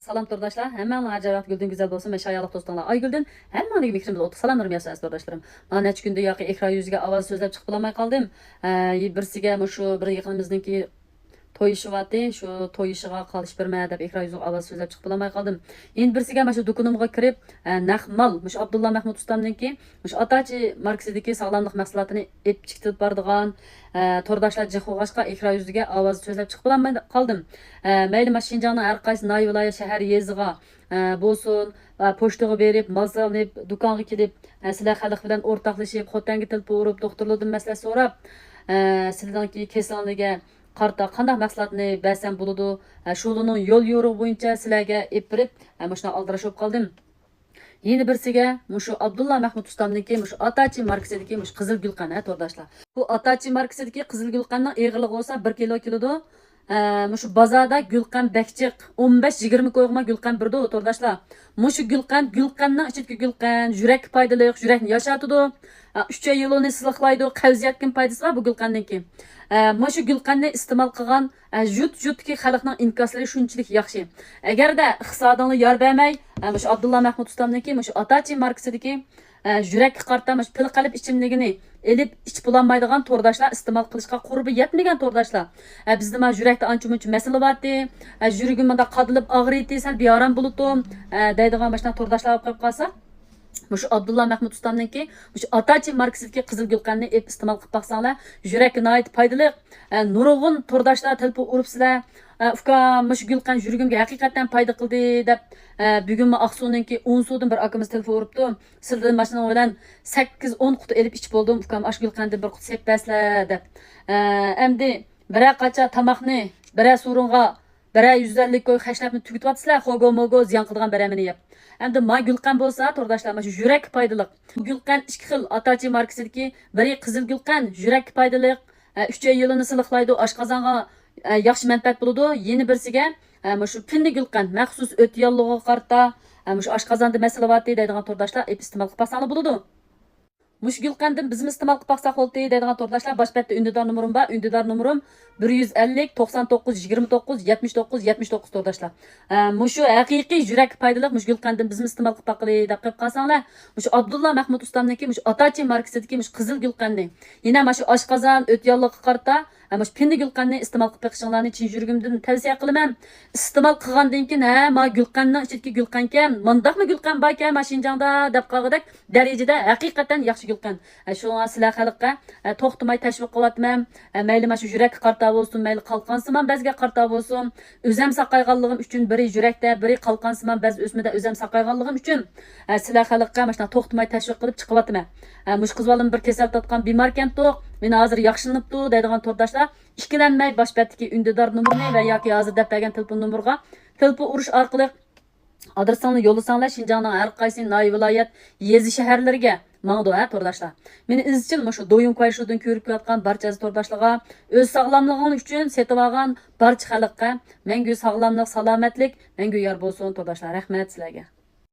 Salam tordaşlar. Hemen acayip güldün güzel olsun. Meşayalık dostlarla. Ay güldün. Hemen anı fikrim oldu. Salamlarım yasayız tordaşlarım. Bana neç günde yakı ekran yüzüge avaz sözlep çıkıp bulamay kaldım. Birisiga şu bir yaqinimizniki to'y ishi vati shu to'y ishiga qolish berma deb ekran yuzi ovoz so'zlab chiqib bulamay qoldim. Endi birisiga mana shu do'konimga kirib naqmal mush Abdulla Mahmud ustamniki mush Otachi markasidagi sog'lomlik mahsulotini ep chiqib bordigan tordoshlar jihog'ashqa ekran yuziga ovoz so'zlab chiqib bulamay qoldim. Mayli mana Shinjongning har qaysi noy viloyat shahar yeziga bo'lsin pochtaga berib mal solinib do'konga kelib sizlar xalq bilan o'rtoqlashib xotanga tilpa urib doktorlardan maslahat so'rab sizlarniki kasalligiga qarta qanday mahsulotni bersam bo'ladi shuning yo'l yo'riq bo'yicha sizlarga epirib mana shuni aldirashib qoldim. Yeni birisiga mushu Abdulla Mahmud ustamniki mushu Otachi markasidagi mush qizil gulqan tordoshlar. Bu Otachi markasidagi qizil gulqanning eg'irligi bo'lsa 1 kilo keladi. Mushu bozorda gulqan bakchiq 15-20 qo'yma gulqan birdi tordoshlar. Mushu gulqanning ichidagi gulqan yurak foydali, yurakni yashatadi. 3 oy yo'lini silaqlaydi, qavziyatga foydasi bor bu gulqanniki. Mushu gulqanni iste'mol qilgan jutki xalqning inkoslari shunchalik yaxshi. Agarda iqtisodingni yor bermay, mushu Abdulla Mahmud ustamniki mushu Otachi markasidagi yurakka qarta mush pil qalb ichimligini elib ichib bo'lolmaydigan tordoshlar iste'mol qilishga qurbi yetmagan tordoshlar. Bizda mana yurakda ancha-muncha masala bordi. Yuragim menda qadilib og'riydi, sal beoram bo'ldi deydigan mashina tordoshlar olib qolsa. Mushu Abdulla Mahmud ustamniki mushu Otachi markasidagi qizil gulqanni ep iste'mol qilib baqsanglar, yurakka nihoyat foydali. Nurg'un tordoshlar tilpi uribsizlar. Uka mushu gulqan yuragimga haqiqatan foyda qildi deb bugun Aqsu'ningki 10 suvdan bir akamiz tilpi uribdi. Sizlardan mashina bilan 8-10 quti elib ichib boldim. Uka mushu gulqandan bir quti sepasizlar deb. Endi bir qacha tamoqni bir surunga bir 150 koy xashlabni tugatyapsizlar, xogo-mogo ziyon qilgan baramini yeb. Endi ma gulqan bo'lsa, tordoshlar, mana shu yurak foydali. Bu gulqan ikki xil Otachi markasidagi biri qizil gulqan, yurak foydali, 3 oy yo'lini siliqlaydi, oshqozonga yaxshi manfaat bo'ladi. Yeni birisiga mana shu pinni gulqan, maxsus o't yollig'iga qarta, mana shu oshqozonda masala bor deydigan tordoshlar iste'mol qilib pasanglar bo'ladi. Mush gulqandan biz iste'mol qilib baqsaq bo'ldi deydigan tordoshlar boshpatda undidor numerim bor. Undidor numerim 150 99 29 79 79 tordoshlar. Mushu haqiqiy yurak foydali mush gulqandan biz iste'mol qilib baqili deb qo'yib qolsanglar, mush Abdulla Mahmud ustamniki mush Otachi markasidagi mush qizil gulqanni, yana mana shu oshqozon o't yolligiga qarta ama şu pinni gülqanni iste'mol qilib beqishinglarni chin yuragimdan tavsiya qilaman. Iste'mol qilgandan keyin ma gulqanning ichidagi gulqan ekan, mundaqmi gulqan bor ekan Shinjongda deb qolgadak darajada haqiqatan yaxshi gulqan. Shunga sizlar xalqqa to'xtamay tashviq qilyapman. Mayli mana shu yurak qarta bo'lsin, mayli qalqansiman bazga qarta bo'lsin. O'zim saqayganligim uchun biri yurakda, biri qalqansiman baz o'smida o'zim saqayganligim uchun sizlar xalqqa mana shuna to'xtamay tashviq qilib chiqyapman. Mush qizbolim bir kasal tatgan bemor ekan to'q. Meni hozir yaxshilanibdi deydigan tordoshlar, ikkilanmay boshpatdagi undidor nomerini va yoki hozir deb bergan telefon nomeriga telefon urish orqali adresingni yo'llasanglar Shinjongning har qaysi noy viloyat yezi shaharlariga mangdu tordoshlar. Meni izchil shu do'yin qo'yishdan ko'rib yotgan barcha tordoshlarga o'z sog'lomliging uchun setib olgan barcha xalqqa mangu sog'lomlik, salomatlik, mangu yor bo'lsin tordoshlar. Rahmat sizlarga.